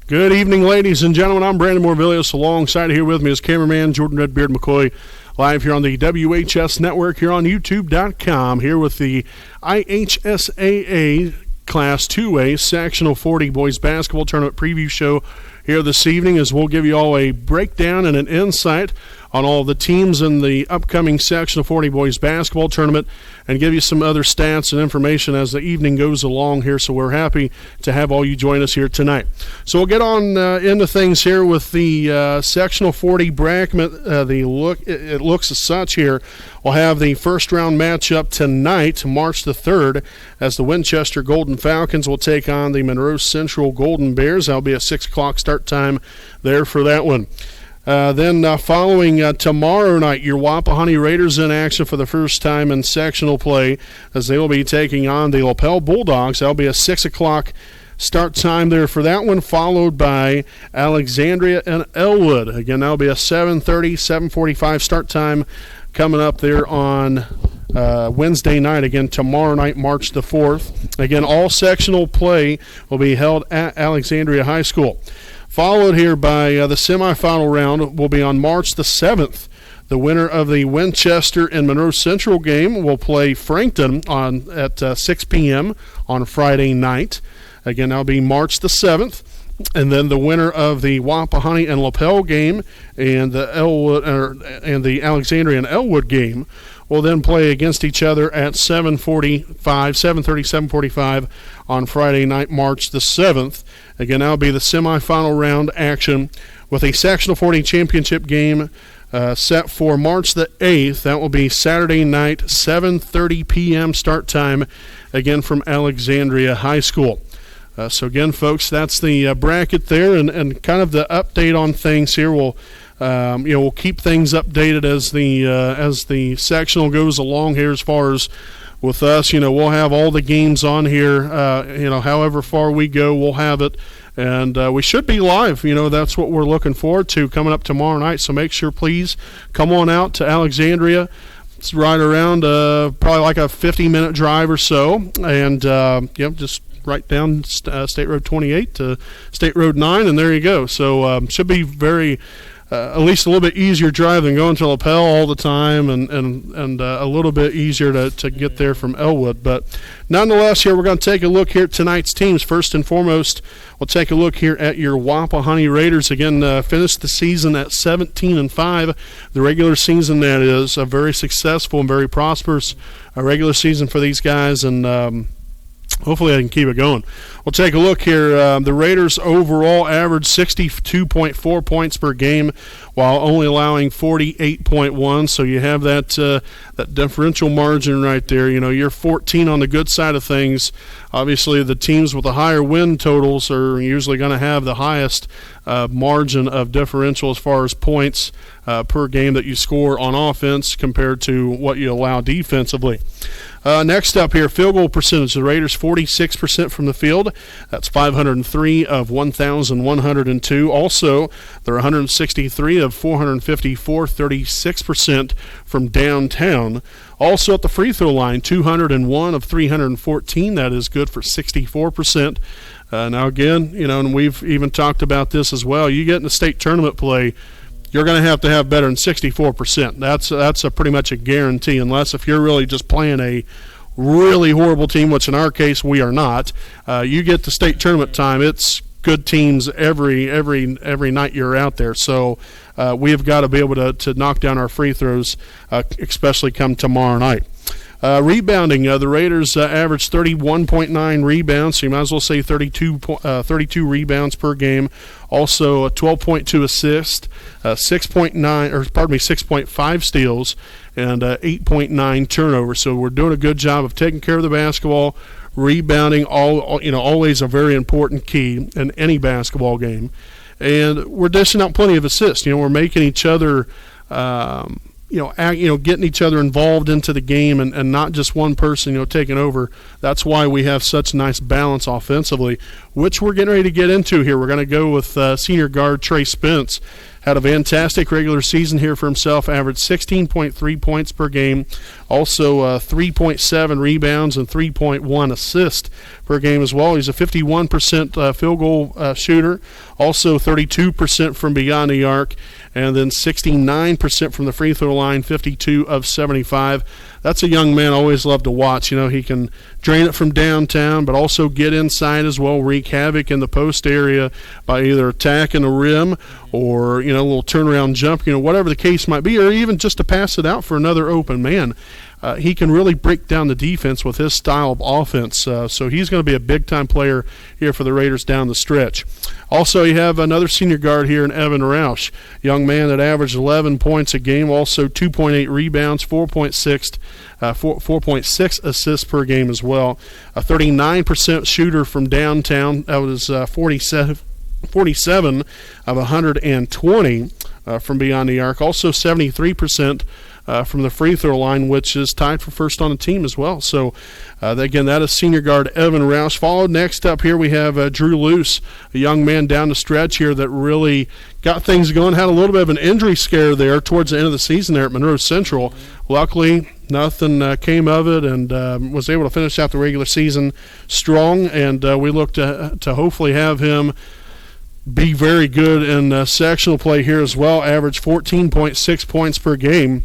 Good evening, ladies and gentlemen. I'm Brandon Morvillius. Alongside here with me is cameraman Jordan Redbeard McCoy, live here on the WHS Network here on YouTube.com, here with the IHSAA Class 2A Sectional 40 Boys Basketball Tournament Preview Show here this evening, as we'll give you all a breakdown and an insight on all the teams in the upcoming Sectional 40 Boys Basketball Tournament and give you some other stats and information as the evening goes along here. So we're happy to have all you join us here tonight. So we'll get on into things here with the Sectional 40 bracket. It looks as such here. We'll have the first round matchup tonight, March the 3rd, as the Winchester Golden Falcons will take on the Monroe Central Golden Bears. That'll be a 6 o'clock start time there for that one. Then following tomorrow night, your Wapahani Raiders in action for the first time in sectional play, as they will be taking on the Lapel Bulldogs. That'll be a 6 o'clock start time there for that one, followed by Alexandria and Elwood. Again, that'll be a 7:30, 7:45 start time coming up there on Wednesday night. Again, tomorrow night, March the 4th. Again, all sectional play will be held at Alexandria High School. Followed here by the semifinal round will be on March the 7th. The winner of the Winchester and Monroe Central game will play Frankton at 6 p.m. on Friday night. Again, that'll be March the 7th. And then the winner of the Wapahani and Lapel game and the Alexandria and Elwood game will then play against each other at 7:30, 7:45 on Friday night, March the 7th. Again, that'll be the semifinal round action with a Sectional 40 championship game set for March the 8th. That will be Saturday night, 7:30 p.m. start time, again from Alexandria High School. So again, folks, that's the bracket there, and kind of the update on things here. We'll keep things updated as the sectional goes along here. As far as with us, we'll have all the games on here. However far we go, we'll have it, and we should be live. That's what we're looking forward to coming up tomorrow night. So make sure, please, come on out to Alexandria. It's right around probably like a 50-minute drive or so, and just right down State Road 28 to State Road 9, and there you go. So should be very, at least a little bit easier drive than going to Lapel all the time, and a little bit easier to get there from Elwood. But nonetheless, here we're going to take a look here at tonight's teams. First and foremost, we'll take a look here at your Wapahani Raiders. Again, finished the season at 17-5. The regular season, that is, a very successful and very prosperous regular season for these guys, and hopefully I can keep it going. We'll take a look here. The Raiders overall averaged 62.4 points per game while only allowing 48.1. So you have that differential margin right there. You're 14 on the good side of things. Obviously, the teams with the higher win totals are usually going to have the highest margin of differential as far as points per game that you score on offense compared to what you allow defensively. Next up here, field goal percentage. The Raiders 46% from the field. That's 503 of 1,102. Also, they're 163 of 454, 36% from downtown. Also at the free throw line, 201 of 314. That is good for 64%. Now again, and we've even talked about this as well. You get in the state tournament play, you're going to have better than 64%. That's a pretty much a guarantee, unless if you're really just playing a really horrible team, which in our case we are not. You get to state tournament time, it's good teams every night you're out there. So we have got to be able to knock down our free throws, especially come tomorrow night. Rebounding, the Raiders averaged 31.9 rebounds, so you might as well say 32 rebounds per game. Also 12.2 assists, 6.5 steals, and 8.9 turnovers. So we're doing a good job of taking care of the basketball. Rebounding, always a very important key in any basketball game. And we're dishing out plenty of assists. We're making each other getting each other involved into the game, and not just one person, taking over. That's why we have such nice balance offensively, which we're getting ready to get into here. We're going to go with senior guard Trey Spence. had a fantastic regular season here for himself, averaged 16.3 points per game, also 3.7 rebounds and 3.1 assists per game as well. He's a 51% field goal shooter, also 32% from beyond the arc, and then 69% from the free throw line, 52 of 75. That's a young man I always love to watch. He can drain it from downtown, but also get inside as well, wreak havoc in the post area by either attacking the rim or, a little turnaround jump, whatever the case might be, or even just to pass it out for another open man. He can really break down the defense with his style of offense, so he's going to be a big-time player here for the Raiders down the stretch. Also, you have another senior guard here in Evan Roush, young man that averaged 11 points a game, also 2.8 rebounds, 4.6 assists per game as well. A 39% shooter from downtown. That was 47 of 120 from beyond the arc. Also 73% from the free throw line, which is tied for first on the team as well. So, again, that is senior guard Evan Rouse. Followed next up here, we have Drew Luce, a young man down the stretch here that really got things going. Had a little bit of an injury scare there towards the end of the season there at Monroe Central. Luckily, nothing came of it, and was able to finish out the regular season strong. And we look to hopefully have him be very good in sectional play here as well. Average 14.6 points per game,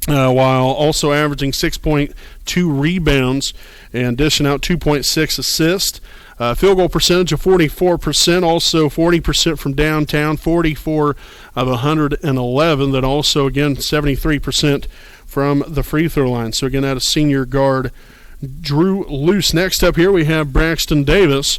while also averaging 6.2 rebounds and dishing out 2.6 assists. Field goal percentage of 44%, also 40% from downtown, 44 of 111. Then also, again, 73% from the free throw line. So, again, that is senior guard Drew Luce. Next up here, we have Braxton Davis.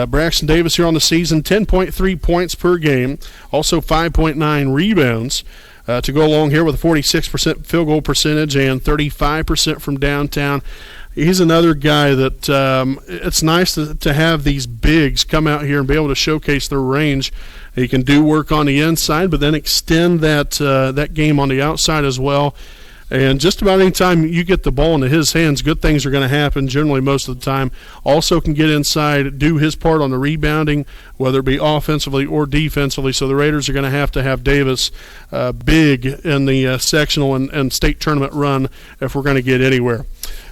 Braxton Davis here on the season, 10.3 points per game, also 5.9 rebounds. To go along here with a 46% field goal percentage and 35% from downtown. He's another guy that it's nice to have these bigs come out here and be able to showcase their range. He can do work on the inside, but then extend that game on the outside as well. And just about any time you get the ball into his hands, good things are going to happen generally most of the time. Also can get inside, do his part on the rebounding, whether it be offensively or defensively. So the Raiders are going to have Davis big in the sectional and state tournament run if we're going to get anywhere.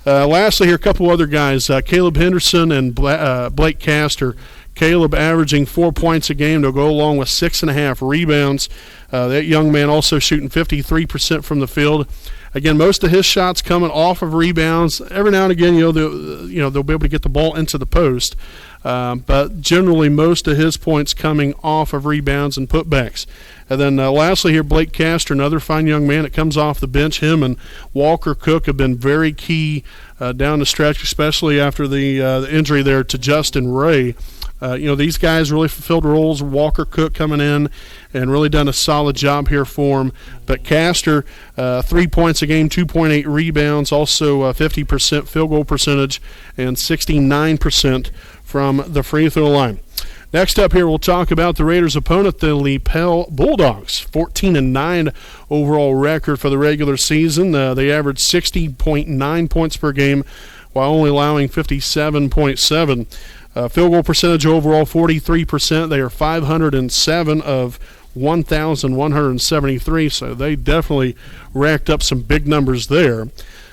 Lastly here, a couple other guys, Caleb Henderson and Blake Castor. Caleb averaging 4 points a game to go along with 6.5 rebounds. That young man also shooting 53% from the field. Again, most of his shots coming off of rebounds. Every now and again, they'll be able to get the ball into the post. But generally, most of his points coming off of rebounds and putbacks. And then lastly here, Blake Castor, another fine young man that comes off the bench. Him and Walker Cook have been very key down the stretch, especially after the injury there to Justin Ray. These guys really fulfilled roles. Walker Cook coming in and really done a solid job here for him. But Castor, 3 points a game, 2.8 rebounds, also 50% field goal percentage, and 69% from the free throw line. Next up here, we'll talk about the Raiders' opponent, the Lapel Bulldogs. 14-9 overall record for the regular season. They averaged 60.9 points per game while only allowing 57.7. Field goal percentage overall, 43%. They are 507 of 1,173, so they definitely racked up some big numbers there.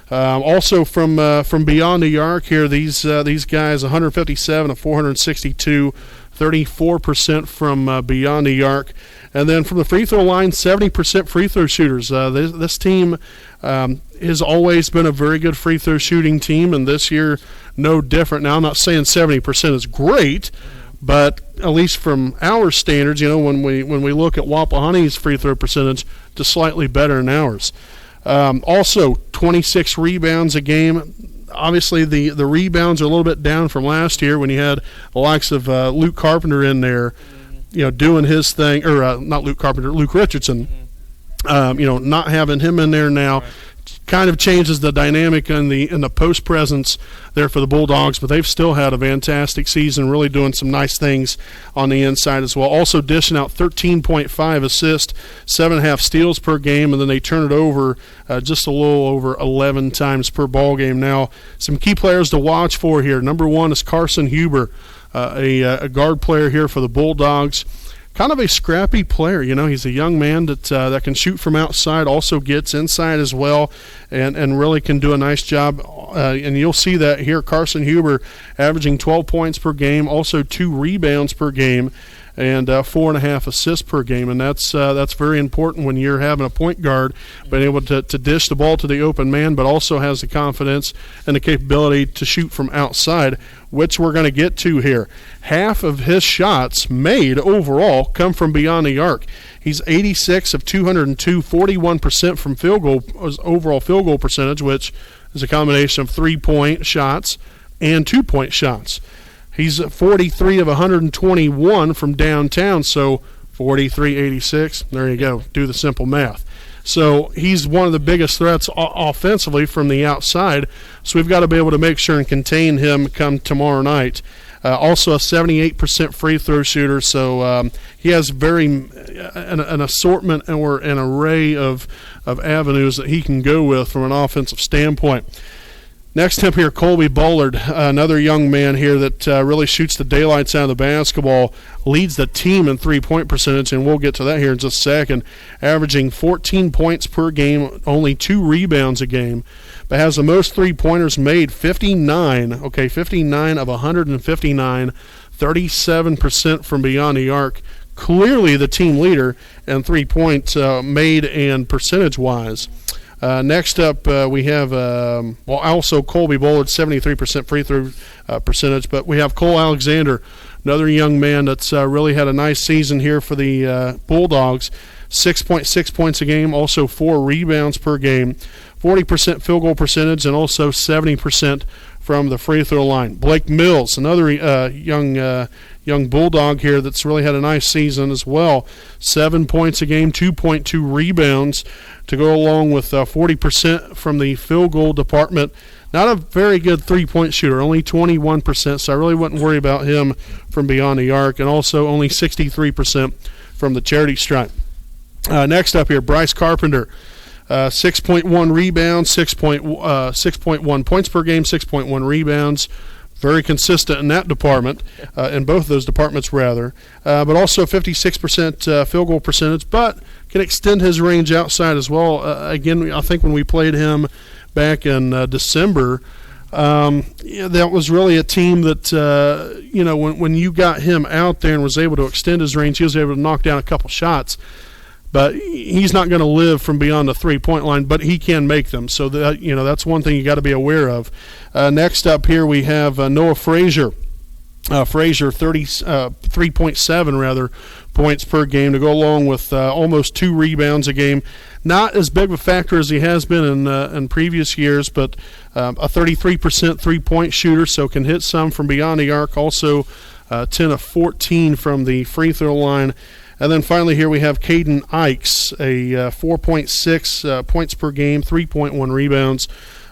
Also from beyond the arc here, these guys, 157 of 462, 34% from beyond the arc. And then from the free throw line, 70% free throw shooters. This team has always been a very good free throw shooting team, and this year no different. Now, I'm not saying 70% is great, but at least from our standards, when we look at Wapahani's free throw percentage, just slightly better than ours. Also, 26 rebounds a game. Obviously, the rebounds are a little bit down from last year when you had the likes of Luke Carpenter in there, doing his thing, or not Luke Carpenter, Luke Richardson. Not having him in there now kind of changes the dynamic in the post presence there for the Bulldogs, but they've still had a fantastic season, really doing some nice things on the inside as well. Also dishing out 13.5 assists, 7.5 steals per game, and then they turn it over just a little over 11 times per ball game. Now, some key players to watch for here. Number one is Carson Huber, a guard player here for the Bulldogs. kind of a scrappy player. He's a young man that can shoot from outside, also gets inside as well, and really can do a nice job. And you'll see that here. Carson Huber averaging 12 points per game, also 2 rebounds per game, and 4.5 assists per game, and that's very important when you're having a point guard being able to dish the ball to the open man, but also has the confidence and the capability to shoot from outside, which we're going to get to here. Half of his shots made overall come from beyond the arc. He's 86 of 202, 41% from field goal, overall field goal percentage, which is a combination of 3-point shots and 2-point shots. He's 43 of 121 from downtown, so 43-86. There you go. Do the simple math. So he's one of the biggest threats offensively from the outside, so we've got to be able to make sure and contain him come tomorrow night. Also a 78% free throw shooter, so he has an assortment or an array of avenues that he can go with from an offensive standpoint. Next up here, Colby Bullard, another young man here that really shoots the daylights out of the basketball, leads the team in three-point percentage, and we'll get to that here in just a second, averaging 14 points per game, only 2 rebounds a game, but has the most three-pointers made, 59 of 159, 37% from beyond the arc. Clearly the team leader in three-point made and percentage-wise. Next up, we have also Colby Bullard, 73% free throw percentage, but we have Cole Alexander, another young man that's really had a nice season here for the Bulldogs, 6.6 points a game, also 4 rebounds per game, 40% field goal percentage, and also 70% from the free throw line. Blake Mills, another young Bulldog here that's really had a nice season as well. 7 points a game, 2.2 rebounds to go along with 40% from the field goal department. Not a very good three-point shooter, only 21%, so I really wouldn't worry about him from beyond the arc, and also only 63% from the charity stripe. Next up here, Bryce Carpenter. 6.1 rebounds, 6.1 points per game, 6.1 rebounds. Very consistent in that department, in both of those departments rather. But also 56% field goal percentage, but can extend his range outside as well. Again, I think when we played him back in December, that was really a team that, when you got him out there and was able to extend his range, he was able to knock down a couple shots. But he's not going to live from beyond the three-point line, but he can make them. So that's one thing you got to be aware of. Next up here we have Noah Frazier. Frazier 3.7 points per game to go along with almost 2 rebounds a game. Not as big of a factor as he has been in previous years, but a 33% three-point shooter, so can hit some from beyond the arc. Also 10 of 14 from the free throw line. And then finally here we have Caden Ikes, a 4.6 points per game, 3.1 rebounds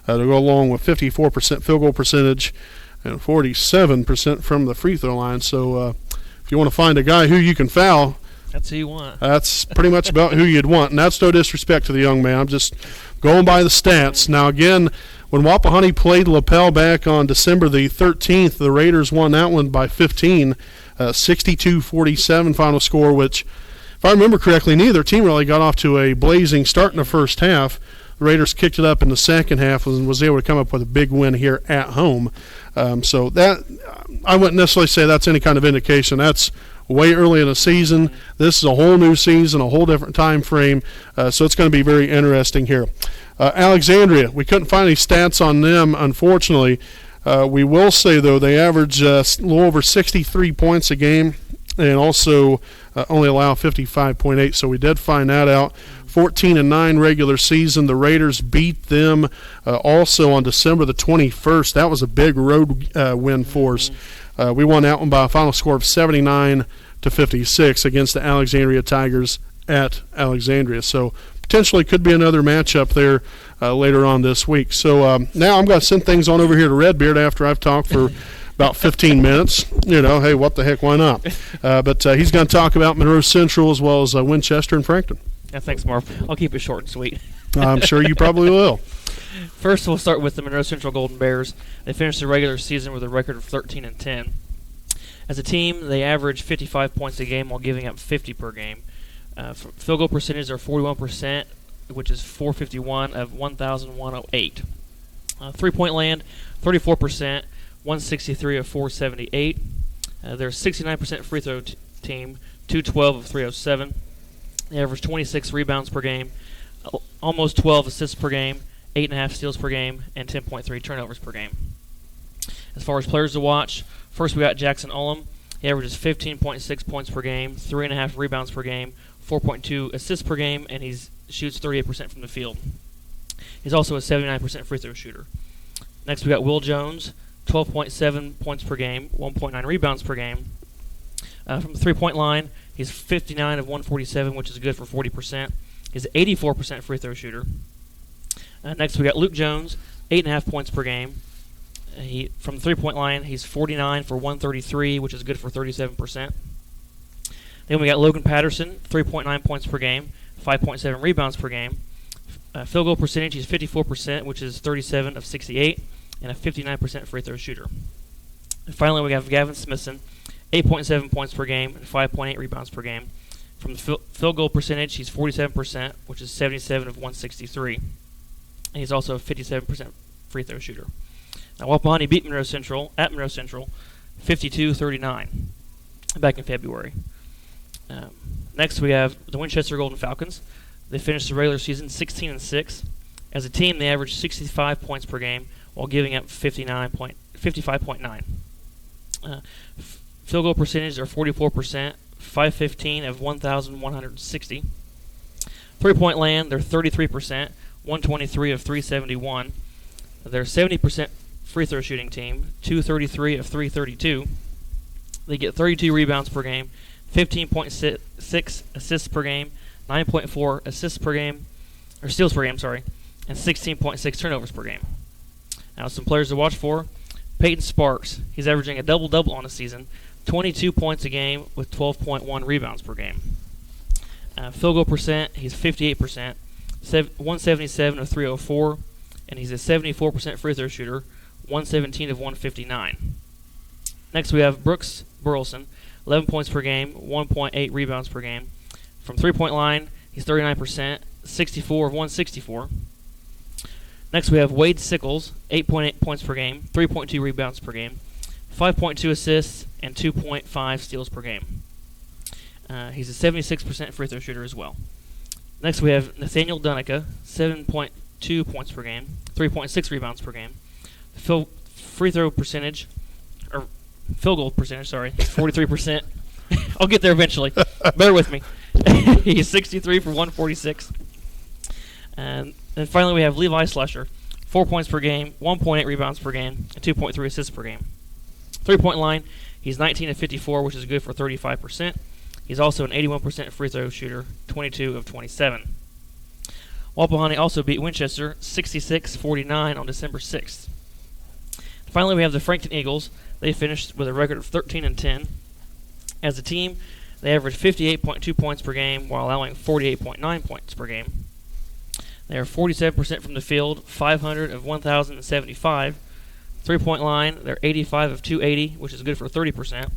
to go along with 54% field goal percentage and 47% from the free throw line. So if you want to find a guy who you can foul, that's who you want. That's pretty much about who you'd want. And that's no disrespect to the young man. I'm just going by the stats. Now, again, when Wapahani played Lapel back on December the 13th, the Raiders won that one by 15. 62-47 final score, which, if I remember correctly, neither team really got off to a blazing start in the first half. The Raiders kicked it up in the second half and was able to come up with a big win here at home. So that, I wouldn't necessarily say that's any kind of indication. That's way early in the season. This is a whole new season, a whole different time frame, so it's going to be very interesting here. Alexandria, we couldn't find any stats on them, unfortunately. We will say, though, they average a little over 63 points a game and also only allow 55.8, so we did find that out. 14-9 regular season. The Raiders beat them also on December the 21st. That was a big road win for us. We won that one by a final score of 79-56 against the Alexandria Tigers at Alexandria. So potentially could be another matchup there later on this week. So now I'm going to send things on over here to Redbeard after I've talked for about 15 minutes. Hey, what the heck, why not? But he's going to talk about Monroe Central as well as Winchester and Frankton. Yeah, thanks, Marv. I'll keep it short and sweet. I'm sure you probably will. First, we'll start with the Monroe Central Golden Bears. They finished the regular season with a record of 13-10. As a team, they average 55 points a game while giving up 50 per game. Field goal percentage are 41%, which is 451 of 1,108. Three-point land, 34%, 163 of 478. They're a 69% free throw team, 212 of 307. They average 26 rebounds per game, almost 12 assists per game, 8.5 steals per game, and 10.3 turnovers per game. As far as players to watch, first we got Jackson Ullum. He averages 15.6 points per game, 3.5 rebounds per game, 4.2 assists per game, and he shoots 38% from the field. He's also a 79% free throw shooter. Next we got Will Jones, 12.7 points per game, 1.9 rebounds per game. From the three-point line, he's 59 of 147, which is good for 40%. He's an 84% free throw shooter. Next we got Luke Jones, 8.5 points per game. From the three-point line, he's 49 for 133, which is good for 37%. Then we got Logan Patterson, 3.9 points per game, 5.7 rebounds per game. Field goal percentage, he's 54%, which is 37 of 68, and a 59% free throw shooter. And finally, we have Gavin Smithson, 8.7 points per game and 5.8 rebounds per game. From the field goal percentage, he's 47%, which is 77 of 163. And he's also a 57% free throw shooter. Now, Wapahani beat Monroe Central at Monroe Central 52-39 back in February. Next, we have the Winchester Golden Falcons. They finished the regular season 16-6. As a team, they averaged 65 points per game while giving up 55.9. Field goal percentage are 44%, 515 of 1,160. Three-point land, they're 33%, 123 of 371. They're a 70% free throw shooting team, 233 of 332. They get 32 rebounds per game, 15.6 assists per game, 9.4 assists per game, or steals per game, sorry, and 16.6 turnovers per game. Now, some players to watch for. Peyton Sparks, he's averaging a double-double on the season, 22 points a game with 12.1 rebounds per game. Field goal percent, he's 58%, 177 of 304, and he's a 74% free throw shooter, 117 of 159. Next, we have Brooks Burleson, 11 points per game, 1.8 rebounds per game. From three-point line, he's 39%, 64 of 164. Next, we have Wade Sickles, 8.8 points per game, 3.2 rebounds per game, 5.2 assists, and 2.5 steals per game. He's a 76% free throw shooter as well. Next, we have Nathaniel Dunica, 7.2 points per game, 3.6 rebounds per game. Field goal percentage, is 43%. I'll get there eventually. Bear with me. He's 63 for 146. And finally, we have Levi Slusher, 4 points per game, 1.8 rebounds per game, and 2.3 assists per game. Three-point line, he's 19 of 54, which is good for 35%. He's also an 81% free throw shooter, 22 of 27. Wapahani also beat Winchester 66-49 on December 6th. Finally, we have the Frankton Eagles. They finished with a record of 13-10. As a team, they averaged 58.2 points per game while allowing 48.9 points per game. They are 47% from the field, 500 of 1,075. Three-point line, they're 85 of 280, which is good for 30%.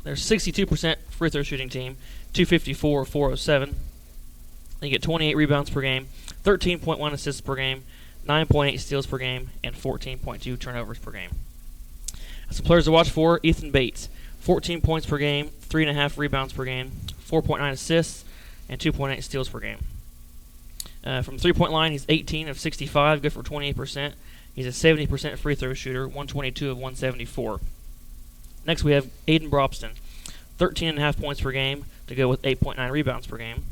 They're 62% free throw shooting team, 254 of 407. They get 28 rebounds per game, 13.1 assists per game, 9.8 steals per game, and 14.2 turnovers per game. Some players to watch for: Ethan Bates, 14 points per game, 3.5 rebounds per game, 4.9 assists, and 2.8 steals per game. From the three-point line, he's 18 of 65, good for 28%. He's a 70% free throw shooter, 122 of 174. Next, we have Aiden Brobston, 13.5 points per game to go with 8.9 rebounds per game.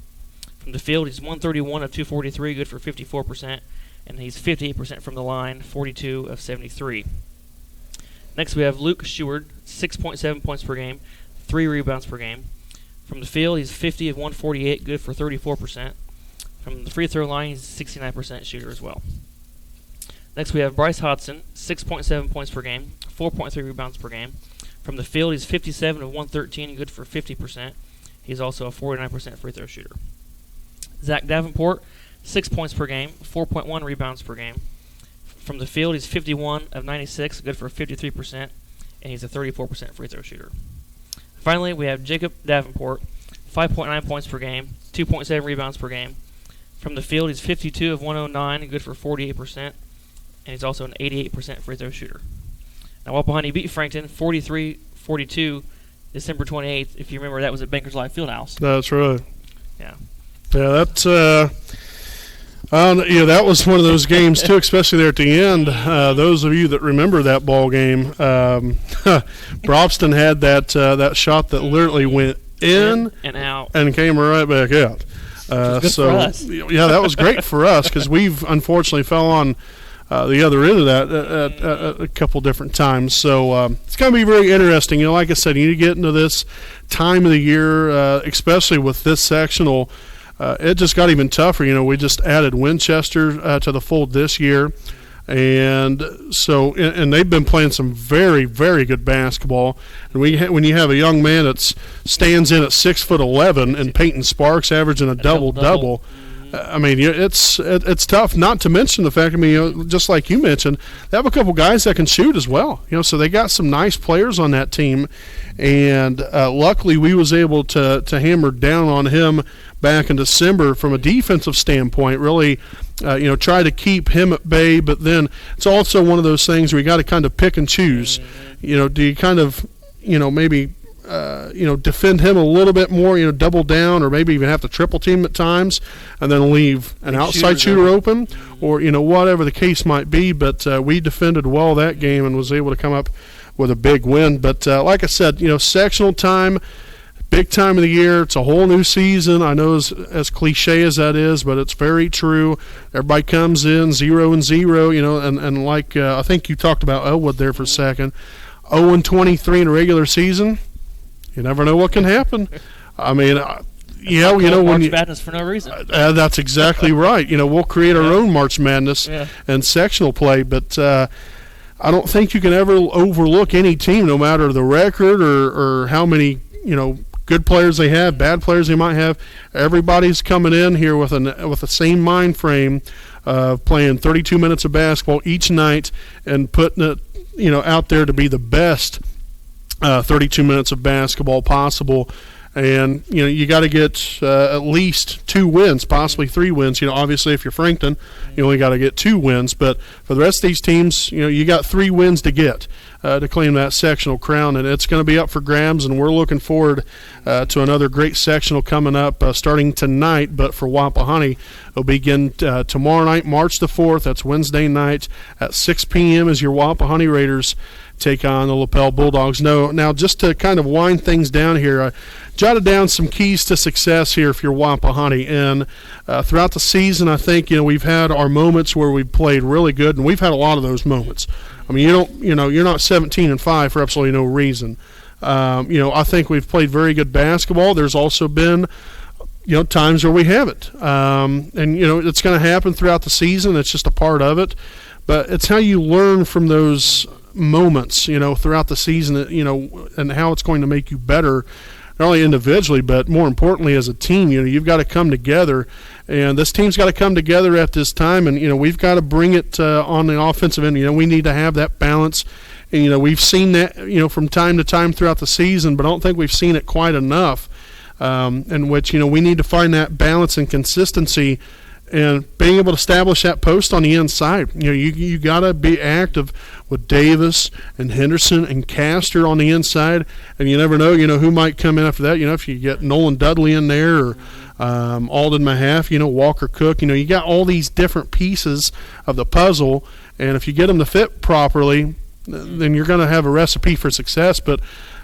From the field, he's 131 of 243, good for 54%, and he's 58% from the line, 42 of 73. Next, we have Luke Sheward, 6.7 points per game, 3 rebounds per game. From the field, he's 50 of 148, good for 34%. From the free throw line, he's a 69% shooter as well. Next, we have Bryce Hodson, 6.7 points per game, 4.3 rebounds per game. From the field, he's 57 of 113, good for 50%. He's also a 49% free throw shooter. Zach Davenport, 6 points per game, 4.1 rebounds per game. From the field, he's 51 of 96, good for 53%, and he's a 34% free throw shooter. Finally, we have Jacob Davenport, 5.9 points per game, 2.7 rebounds per game. From the field, he's 52 of 109, good for 48%, and he's also an 88% free throw shooter. Now, Wapahani beat Frankton 43-42 December 28th. If you remember, that was at Bankers Life Fieldhouse. That's right. Yeah. Yeah, that's that was one of those games too, especially there at the end. Those of you that remember that ball game, Brobston had that shot that literally went in and out and came right back out. Good for us. Yeah, that was great for us because we've unfortunately fell on the other end of that a couple different times. So it's going to be very interesting. Like I said, you need to get into this time of the year, especially with this sectional. It just got even tougher. We just added Winchester to the fold this year. And so, and they've been playing some very, very good basketball. And when you have a young man that stands in at 6'11" and Peyton Sparks averaging a double-double, I mean, it's tough. Not to mention the fact, just like you mentioned, they have a couple guys that can shoot as well. So they got some nice players on that team, and luckily we was able to hammer down on him back in December from a defensive standpoint. Really, try to keep him at bay. But then it's also one of those things where you got to kind of pick and choose. Do you kind of maybe defend him a little bit more, double down, or maybe even have to triple team at times, and then leave an outside shooter open, or whatever the case might be. But we defended well that game and was able to come up with a big win. But like I said, sectional time, big time of the year. It's a whole new season. I know as cliche as that is, but it's very true. Everybody comes in 0-0, and like I think you talked about Elwood there for a second, 0-23 in a regular season. You never know what can happen. I mean, when March Madness for no reason. That's exactly right. We'll create our own March Madness and sectional play, but I don't think you can ever overlook any team, no matter the record or how many good players they have, bad players they might have. Everybody's coming in here with the same mind frame of playing 32 minutes of basketball each night and putting it out there to be the best 32 minutes of basketball possible. And you got to get at least 2 wins, possibly 3 wins. Obviously if you're Frankton, you only got to get 2 wins. But for the rest of these teams, you got 3 wins to get to claim that sectional crown, and it's going to be up for grabs. And we're looking forward to another great sectional coming up starting tonight. But for Wapahani, it'll begin tomorrow night, March the 4th. That's Wednesday night at 6 p.m. as your Wapahani Raiders take on the Lapel Bulldogs. Now, just to kind of wind things down here, I jotted down some keys to success here if you're Wapahani. And throughout the season, I think we've had our moments where we've played really good, and we've had a lot of those moments. I mean, you're not 17-5 for absolutely no reason. I think we've played very good basketball. There's also been times where we haven't, and it's going to happen throughout the season. It's just a part of it. But it's how you learn from those moments, throughout the season, and how it's going to make you better, not only individually, but more importantly as a team. You've got to come together, and this team's got to come together at this time, and we've got to bring it on the offensive end. We need to have that balance, and we've seen that from time to time throughout the season, but I don't think we've seen it quite enough, in which we need to find that balance and consistency and being able to establish that post on the inside. You got to be active with Davis and Henderson and Castor on the inside, and you never know, who might come in after that. If you get Nolan Dudley in there or Alden Mahaf, Walker Cook, you got all these different pieces of the puzzle, and if you get them to fit properly, then you're going to have a recipe for success. But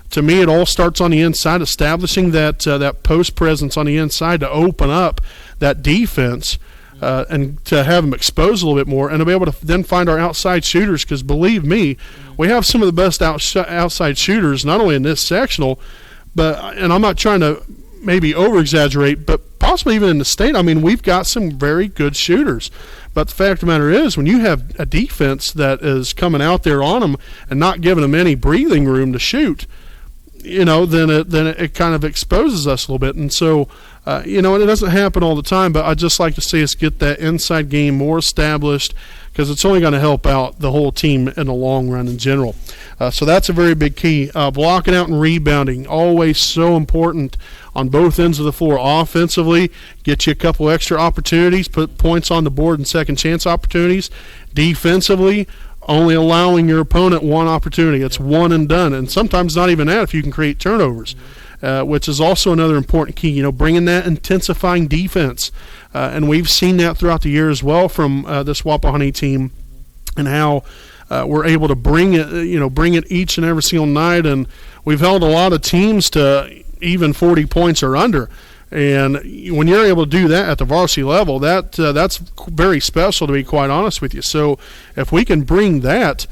to me, it all starts on the inside, establishing that post presence on the inside to open up that defense. And to have them exposed a little bit more, and to be able to then find our outside shooters, because believe me, we have some of the best outside shooters, not only in this sectional, and I'm not trying to maybe over-exaggerate, but possibly even in the state. I mean, we've got some very good shooters. But the fact of the matter is, when you have a defense that is coming out there on them and not giving them any breathing room to shoot, then it kind of exposes us a little bit. And so, and it doesn't happen all the time, but I'd just like to see us get that inside game more established, because it's only going to help out the whole team in the long run in general. So that's a very big key. Blocking out and rebounding, always so important on both ends of the floor. Offensively, get you a couple extra opportunities, put points on the board and second chance opportunities. Defensively, only allowing your opponent one opportunity. It's one and done, and sometimes not even that if you can create turnovers, which is also another important key, bringing that intensifying defense. And we've seen that throughout the year as well from this Wapahani team, and how we're able to bring it each and every single night. And we've held a lot of teams to even 40 points or under. And when you're able to do that at the varsity level, that's very special, to be quite honest with you. So if we can bring that,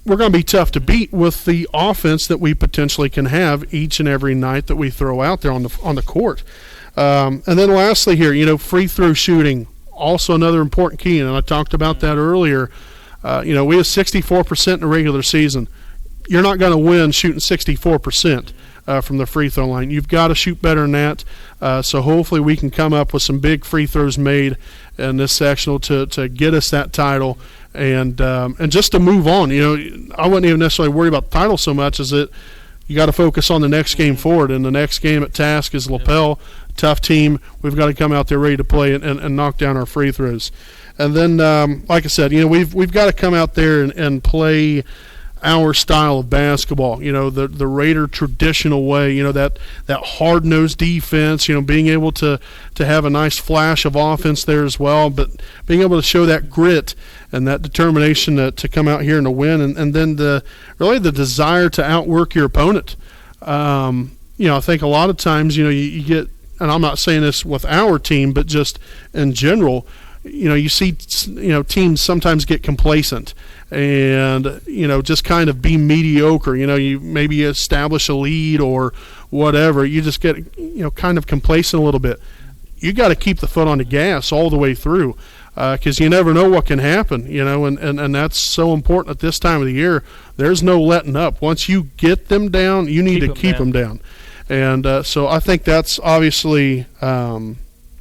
we're going to be tough to beat with the offense that we potentially can have each and every night that we throw out there on the court. And then lastly here, free throw shooting, also another important key, and I talked about that earlier. We have 64% in the regular season. You're not going to win shooting 64%. From the free throw line. You've got to shoot better than that. So hopefully we can come up with some big free throws made in this sectional to get us that title and just to move on. I wouldn't even necessarily worry about the title so much as that you got to focus on the next game forward. And the next game at Task is Lapel, tough team. We've got to come out there ready to play and knock down our free throws. And then, like I said, we've got to come out there and play our style of basketball, the Raider traditional way, that hard-nosed defense, being able to have a nice flash of offense there as well, but being able to show that grit and that determination to come out here and to win, and then the desire to outwork your opponent. I think a lot of times, you get, and I'm not saying this with our team, but just in general, you see, teams sometimes get complacent and, just kind of be mediocre. You maybe establish a lead or whatever. You just get, kind of complacent a little bit. You got to keep the foot on the gas all the way through because you never know what can happen, and that's so important at this time of the year. There's no letting up. Once you get them down, you need to keep them down. And so I think that's obviously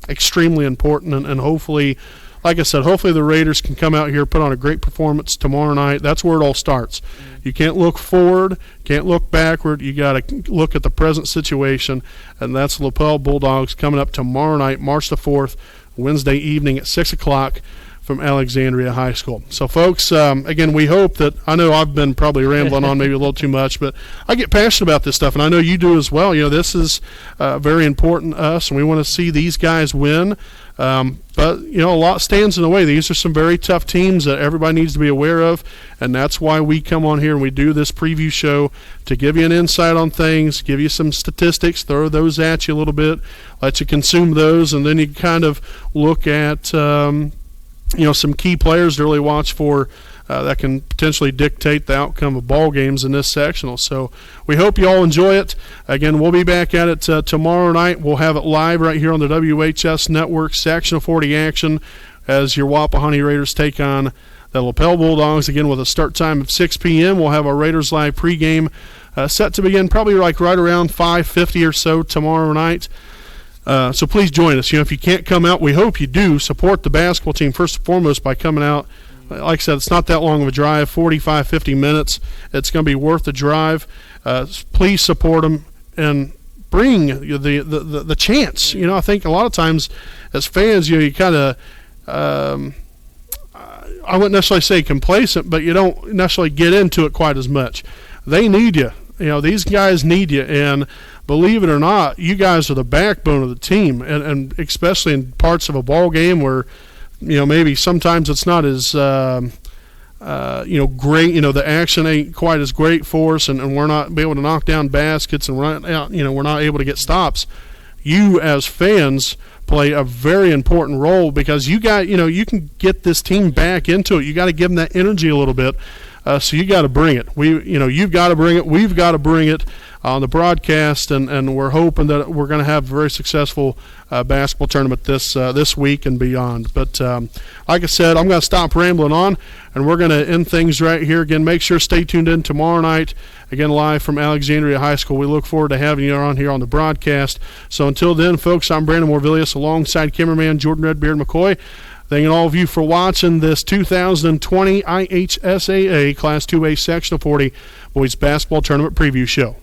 extremely important, and hopefully, like I said, hopefully the Raiders can come out here, put on a great performance tomorrow night. That's where it all starts. You can't look forward, can't look backward. You got to look at the present situation, and that's Lapel Bulldogs coming up tomorrow night, March the 4th, Wednesday evening at 6 o'clock from Alexandria High School. So, folks, again, we hope that – I know I've been probably rambling on maybe a little too much, but I get passionate about this stuff, and I know you do as well. This is very important to us, and we want to see these guys win. But, a lot stands in the way. These are some very tough teams that everybody needs to be aware of, and that's why we come on here and we do this preview show to give you an insight on things, give you some statistics, throw those at you a little bit, let you consume those, and then you kind of look at, some key players to really watch for that can potentially dictate the outcome of ball games in this sectional. So we hope you all enjoy it. Again, we'll be back at it tomorrow night. We'll have it live right here on the WHS Network, Sectional 40 action, as your Wapahani Raiders take on the Lapel Bulldogs, again with a start time of 6 p.m. We'll have our Raiders Live pregame set to begin probably like right around 5:50 or so tomorrow night. So please join us. If you can't come out, we hope you do. Support the basketball team first and foremost by coming out. Like I said, it's not that long of a drive, 45, 50 minutes. It's going to be worth the drive. Please support them and bring the chance. I think a lot of times as fans, you kind of, I wouldn't necessarily say complacent, but you don't necessarily get into it quite as much. They need you. These guys need you, and believe it or not, you guys are the backbone of the team, and especially in parts of a ball game where, maybe sometimes it's not as, great. The action ain't quite as great for us, and we're not able to knock down baskets, and we're not able to get stops. You as fans play a very important role because you can get this team back into it. You got to give them that energy a little bit. So you got to bring it. You've got to bring it. We've got to bring it on the broadcast, and we're hoping that we're going to have a very successful basketball tournament this week and beyond. But like I said, I'm going to stop rambling on, and we're going to end things right here. Again, make sure stay tuned in tomorrow night, again live from Alexandria High School. We look forward to having you on here on the broadcast. So until then, folks, I'm Brandon Morvillius alongside cameraman Jordan Redbeard McCoy. Thanking all of you for watching this 2020 IHSAA Class 2A Sectional 40 Boys Basketball Tournament Preview Show.